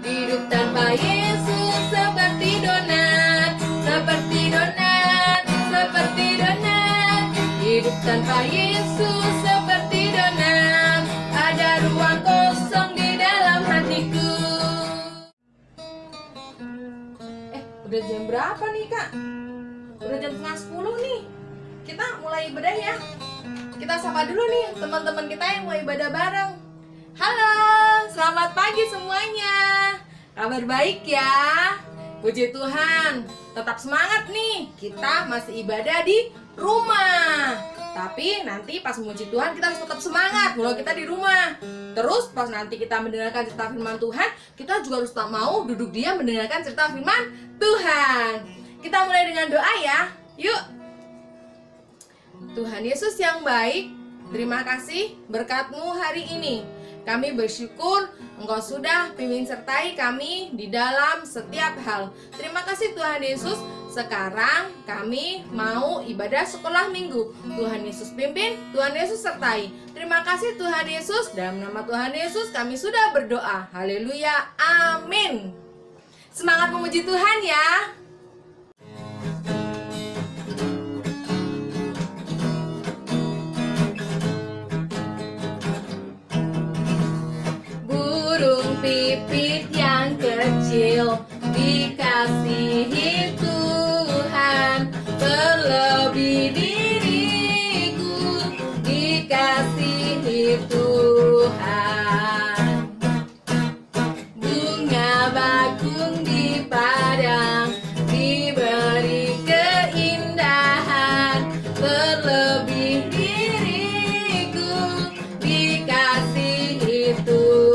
Hidup tanpa Yesus seperti donat, seperti donat, seperti donat. Hidup tanpa Yesus seperti donat, ada ruang kosong di dalam hatiku. Udah jam berapa nih Kak? Udah jam 9:30 nih. Kita mulai ibadah ya. Kita sapa dulu nih teman-teman kita yang mau ibadah bareng. Halo, selamat pagi semuanya. Kabar baik ya? Puji Tuhan, tetap semangat nih. Kita masih ibadah di rumah. Tapi nanti pas memuji Tuhan kita harus tetap semangat walau kita di rumah. Terus pas nanti kita mendengarkan cerita firman Tuhan, kita juga harus tak mau duduk diam mendengarkan cerita firman Tuhan. Kita mulai dengan doa ya. Yuk. Tuhan Yesus yang baik, terima kasih berkat-Mu hari ini. Kami bersyukur Engkau sudah pimpin sertai kami di dalam setiap hal. Terima kasih Tuhan Yesus. Sekarang kami mau ibadah sekolah minggu. Tuhan Yesus pimpin, Tuhan Yesus sertai. Terima kasih Tuhan Yesus. Dalam nama Tuhan Yesus kami sudah berdoa. Haleluya, amin. Semangat memuji Tuhan ya. Burung pipit yang kecil dikasihi Tuhan, terlebih diriku dikasihi Tuhan. Bunga bakung di padang diberi keindahan, terlebih diriku dikasihi Tuhan.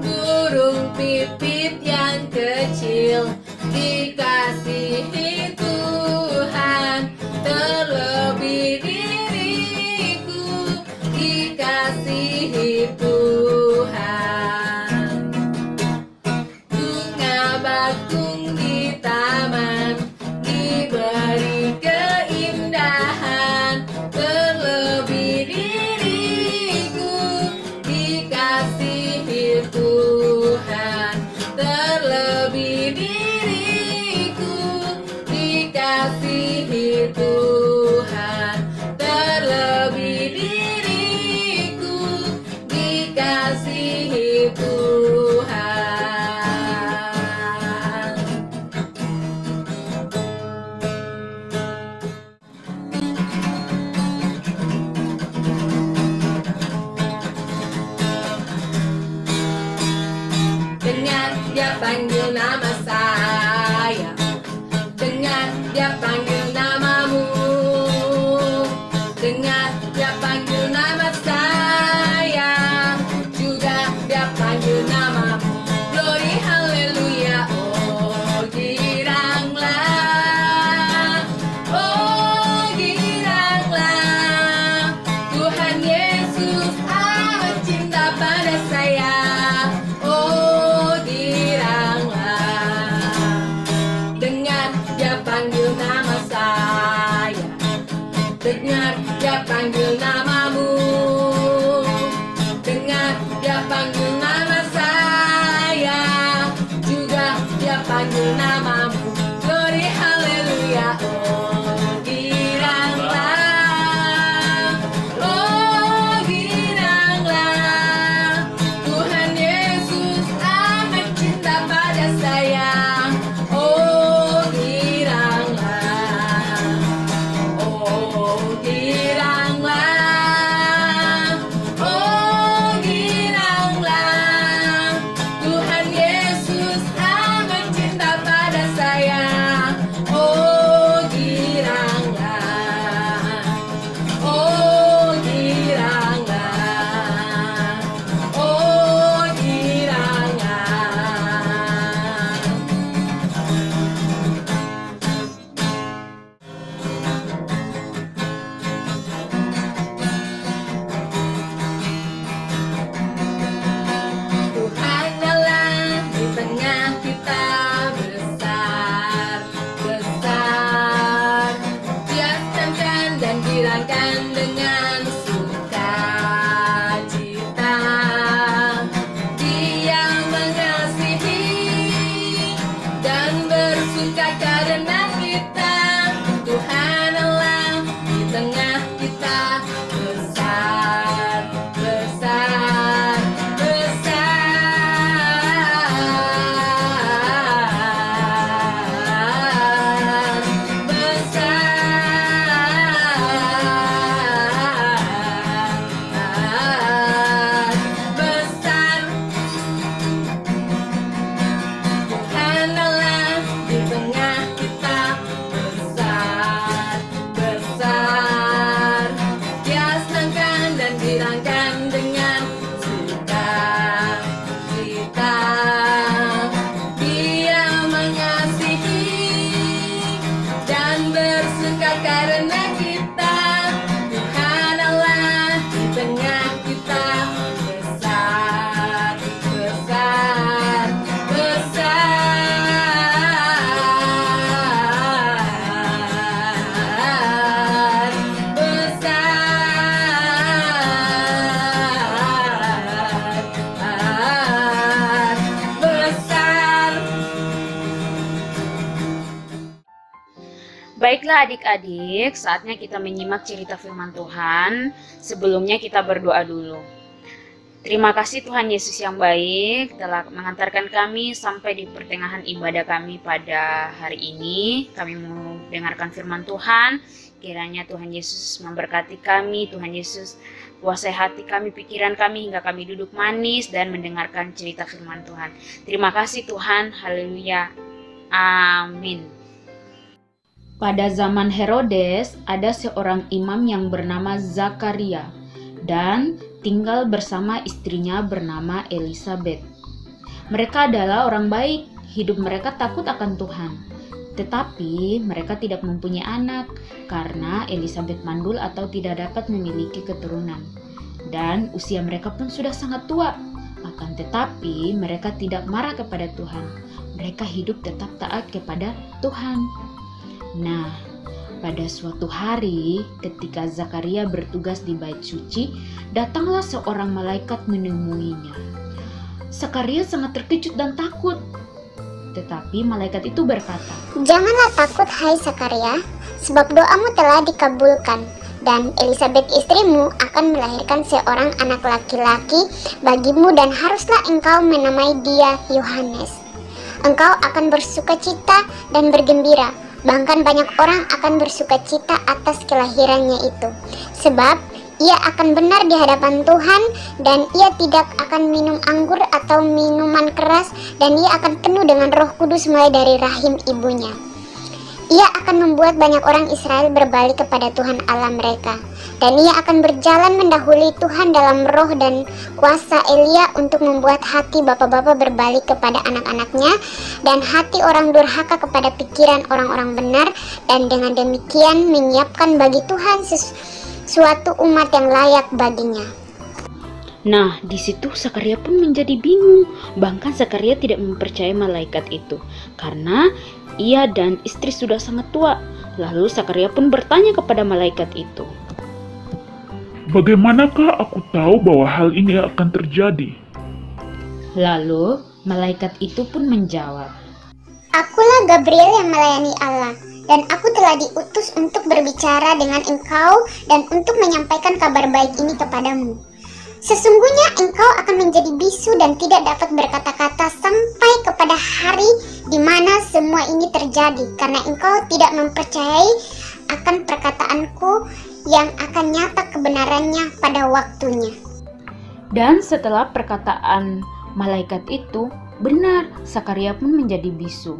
Burung pipit yang kecil dikasihi Tuhan, terlebih diriku dikasihi Tuhan. Bunga bakung di taman diberi keindahan, terlebih diriku dikasihi Tuhan, terlebih diriku dikasihi Tuhan, terlebih diriku dikasihi Tuhan. Dengar dia panggil nama saya, dengar dia panggil namamu, dengar dia panggil nama saya, juga dia panggil namamu. Glory haleluya, oh giranglah, oh giranglah. Tuhan Yesus amat cinta pada saya, oh giranglah. Dengar dia panggil nama saya, dengar dia panggil namamu, dengar dia panggil nama saya, juga dia panggil namamu. Glory haleluya, oh giranglah, oh giranglah. Tuhan Yesus amat cinta pada saya, oh giranglah, oh giranglah, oh giranglah. Tuhan Yesus amat cinta pada Baiklah adik-adik, saatnya kita menyimak cerita firman Tuhan. Sebelumnya kita berdoa dulu. Terima kasih Tuhan Yesus yang baik telah mengantarkan kami sampai di pertengahan ibadah kami pada hari ini. Kami mau dengarkan firman Tuhan. Kiranya Tuhan Yesus memberkati kami, Tuhan Yesus kuasai hati kami, pikiran kami hingga kami duduk manis dan mendengarkan cerita firman Tuhan. Terima kasih Tuhan, haleluya, amin. Pada zaman Herodes, ada seorang imam yang bernama Zakaria dan tinggal bersama istrinya bernama Elisabeth. Mereka adalah orang baik, hidup mereka takut akan Tuhan. Tetapi mereka tidak mempunyai anak karena Elisabeth mandul atau tidak dapat memiliki keturunan. Dan usia mereka pun sudah sangat tua. Akan tetapi mereka tidak marah kepada Tuhan. Mereka hidup tetap taat kepada Tuhan. Nah, pada suatu hari ketika Zakaria bertugas di bait suci, datanglah seorang malaikat menemuinya. Zakaria sangat terkejut dan takut. Tetapi malaikat itu berkata, "Janganlah takut hai Zakaria, sebab doamu telah dikabulkan, dan Elisabeth istrimu akan melahirkan seorang anak laki-laki bagimu dan haruslah engkau menamai dia Yohanes. Engkau akan bersukacita dan bergembira. Bahkan banyak orang akan bersukacita atas kelahirannya itu, sebab ia akan benar di hadapan Tuhan dan ia tidak akan minum anggur atau minuman keras dan ia akan penuh dengan Roh Kudus mulai dari rahim ibunya. Ia akan membuat banyak orang Israel berbalik kepada Tuhan Allah mereka, dan ia akan berjalan mendahului Tuhan dalam roh dan kuasa Elia untuk membuat hati bapak-bapak berbalik kepada anak-anaknya dan hati orang durhaka kepada pikiran orang-orang benar, dan dengan demikian menyiapkan bagi Tuhan suatu umat yang layak baginya." Nah, di situ Zakaria pun menjadi bingung. Bahkan Zakaria tidak mempercayai malaikat itu karena ia dan istri sudah sangat tua. Lalu Zakaria pun bertanya kepada malaikat itu, "Bagaimanakah aku tahu bahwa hal ini akan terjadi?" Lalu malaikat itu pun menjawab, "Akulah Gabriel yang melayani Allah, dan aku telah diutus untuk berbicara dengan engkau dan untuk menyampaikan kabar baik ini kepadamu. Sesungguhnya engkau akan menjadi bisu dan tidak dapat berkata-kata sampai kepada hari di mana semua ini terjadi, karena engkau tidak mempercayai akan perkataanku yang akan nyata kebenarannya pada waktunya." Dan setelah perkataan malaikat itu benar, Zakaria pun menjadi bisu.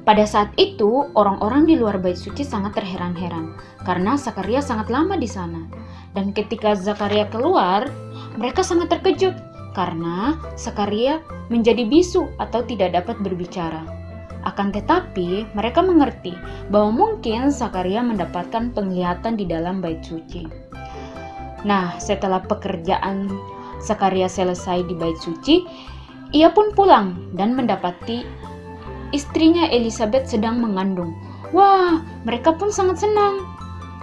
Pada saat itu, orang-orang di luar bait suci sangat terheran-heran karena Zakaria sangat lama di sana. Dan ketika Zakaria keluar, mereka sangat terkejut karena Zakaria menjadi bisu atau tidak dapat berbicara. Akan tetapi, mereka mengerti bahwa mungkin Zakaria mendapatkan penglihatan di dalam bait suci. Nah, setelah pekerjaan Zakaria selesai di bait suci, ia pun pulang dan mendapati istrinya Elisabeth sedang mengandung. Wah, mereka pun sangat senang.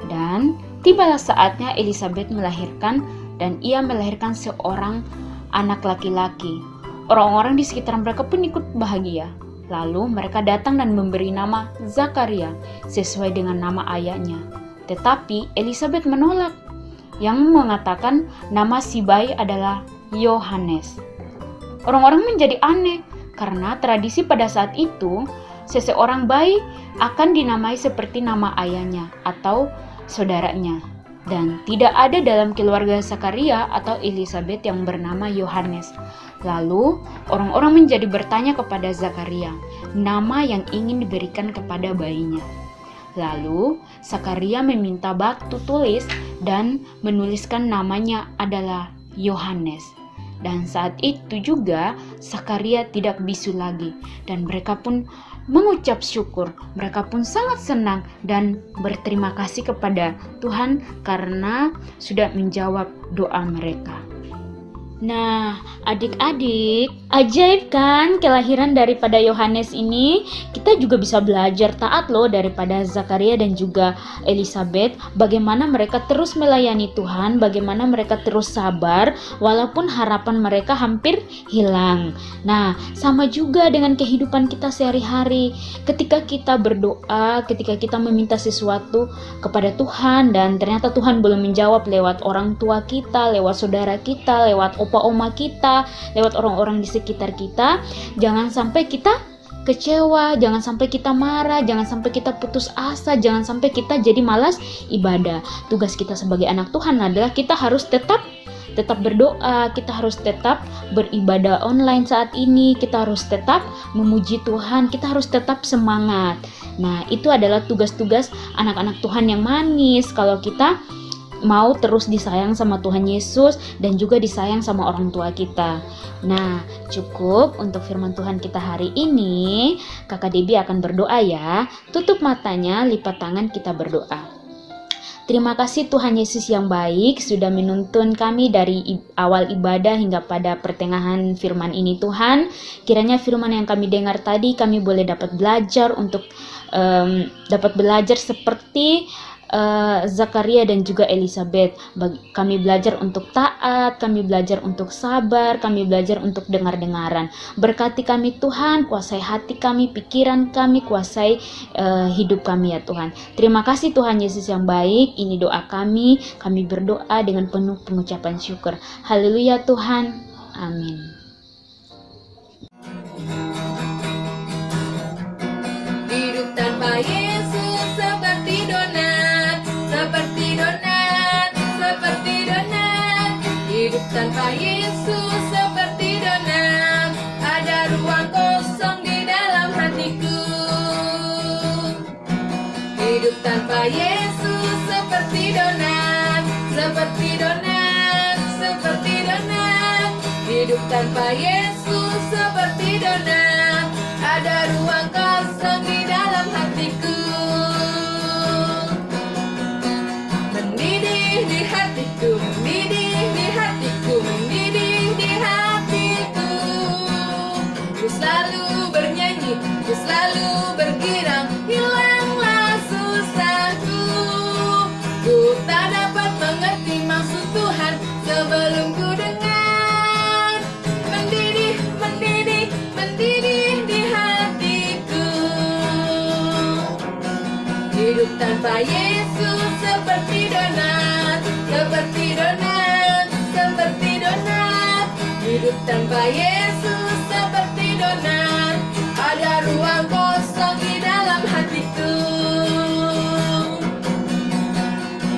Dan tibalah saatnya Elisabeth melahirkan dan ia melahirkan seorang anak laki-laki. Orang-orang di sekitar mereka pun ikut bahagia. Lalu mereka datang dan memberi nama Zakaria sesuai dengan nama ayahnya. Tetapi Elisabeth menolak, yang mengatakan nama si bayi adalah Yohanes. Orang-orang menjadi aneh karena tradisi pada saat itu seseorang bayi akan dinamai seperti nama ayahnya atau saudaranya, dan tidak ada dalam keluarga Zakaria atau Elisabeth yang bernama Yohanes. Lalu orang-orang menjadi bertanya kepada Zakaria nama yang ingin diberikan kepada bayinya. Lalu Zakaria meminta batu tulis dan menuliskan namanya adalah Yohanes. Dan saat itu juga Zakaria tidak bisu lagi dan mereka pun mengucap syukur. Mereka pun sangat senang dan berterima kasih kepada Tuhan karena sudah menjawab doa mereka. Nah, adik-adik, ajaib kan kelahiran daripada Yohanes ini? Kita juga bisa belajar taat loh daripada Zakaria dan juga Elisabeth. Bagaimana mereka terus melayani Tuhan, bagaimana mereka terus sabar walaupun harapan mereka hampir hilang. Nah, sama juga dengan kehidupan kita sehari-hari. Ketika kita berdoa, ketika kita meminta sesuatu kepada Tuhan dan ternyata Tuhan belum menjawab lewat orang tua kita, lewat saudara kita, lewat opa-oma kita, lewat orang-orang di sekitar kita, jangan sampai kita kecewa, jangan sampai kita marah, jangan sampai kita putus asa, jangan sampai kita jadi malas ibadah. Tugas kita sebagai anak Tuhan adalah kita harus tetap berdoa, kita harus tetap beribadah online saat ini, kita harus tetap memuji Tuhan, kita harus tetap semangat. Nah, itu adalah tugas-tugas anak-anak Tuhan yang manis kalau kita mau terus disayang sama Tuhan Yesus dan juga disayang sama orang tua kita. Nah, cukup untuk firman Tuhan kita hari ini. Kakak Debbie akan berdoa ya. Tutup matanya, lipat tangan, kita berdoa. Terima kasih Tuhan Yesus yang baik sudah menuntun kami dari awal ibadah hingga pada pertengahan firman ini Tuhan. Kiranya firman yang kami dengar tadi kami boleh dapat belajar untuk dapat belajar seperti Zakaria dan juga Elisabeth. Kami belajar untuk taat, kami belajar untuk sabar, kami belajar untuk dengar-dengaran. Berkati kami Tuhan, kuasai hati kami, pikiran kami, kuasai hidup kami ya Tuhan. Terima kasih Tuhan Yesus yang baik. Ini doa kami berdoa dengan penuh pengucapan syukur. Haleluya Tuhan, amin. Hidup tanpa Yesus seperti donat, seperti donat, seperti donat. Hidup tanpa Yesus seperti donat, ada ruang kosong di dalam hatiku. Hidup tanpa Yesus seperti donat, seperti donat, seperti donat. Hidup tanpa Yesus seperti donat, ada ruang kosong di dalam hatiku. Mendidih di hatiku, mendidih di hatiku, mendidih di hatiku. Ku selalu bernyanyi, ku selalu bergirang, hilanglah susahku. Ku tak dapat mengerti maksud Tuhan sebelum ku dengar. Mendidih, mendidih, mendidih di hatiku. Hidup tanpa Yesus seperti donat, seperti donat, seperti donat. Hidup tanpa Yesus seperti donat, ada ruang kosong di dalam hatiku.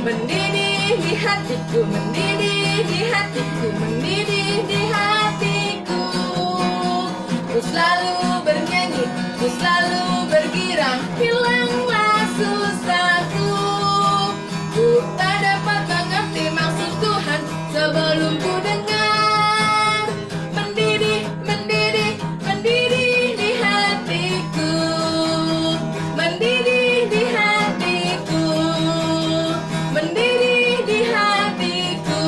Mendidih di hatiku, mendidih di hatiku, mendidih di hatiku. Ku selalu bernyanyi, ku selalu bergirang, hilanglah susahku. Ku tak dapat mengerti maksud Tuhan sebelum ku dengar. Mendidih, mendidih, mendidih di hatiku. Mendidih di hatiku. Mendidih di hatiku.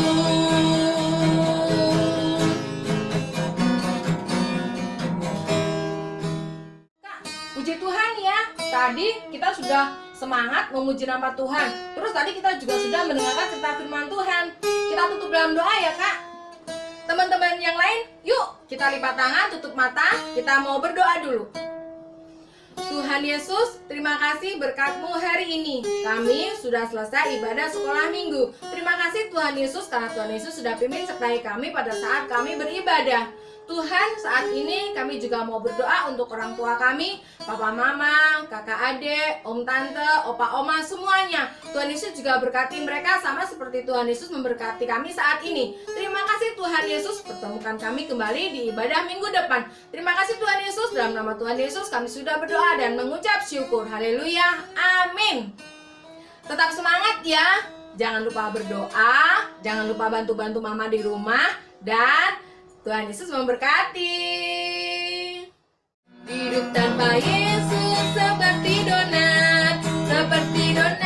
Kak, puji Tuhan ya. Tadi kita sudah semangat memuji nama Tuhan. Terus tadi kita juga sudah mendengarkan cerita firman Tuhan. Kita tutup dalam doa ya Kak. Teman-teman yang lain, yuk kita lipat tangan, tutup mata. Kita mau berdoa dulu. Tuhan Yesus, terima kasih berkat-Mu hari ini. Kami sudah selesai ibadah sekolah minggu. Terima kasih Tuhan Yesus karena Tuhan Yesus sudah pimpin sertai kami pada saat kami beribadah. Tuhan, saat ini kami juga mau berdoa untuk orang tua kami, papa mama, kakak adik, om tante, opa oma, semuanya. Tuhan Yesus juga berkati mereka sama seperti Tuhan Yesus memberkati kami saat ini. Terima kasih Tuhan Yesus, pertemukan kami kembali di ibadah minggu depan. Terima kasih Tuhan Yesus, dalam nama Tuhan Yesus kami sudah berdoa dan mengucap syukur. Haleluya, amin. Tetap semangat ya. Jangan lupa berdoa, jangan lupa bantu-bantu mama di rumah, dan Tuhan Yesus memberkati. Hidup tanpa Yesus seperti donat, seperti donat.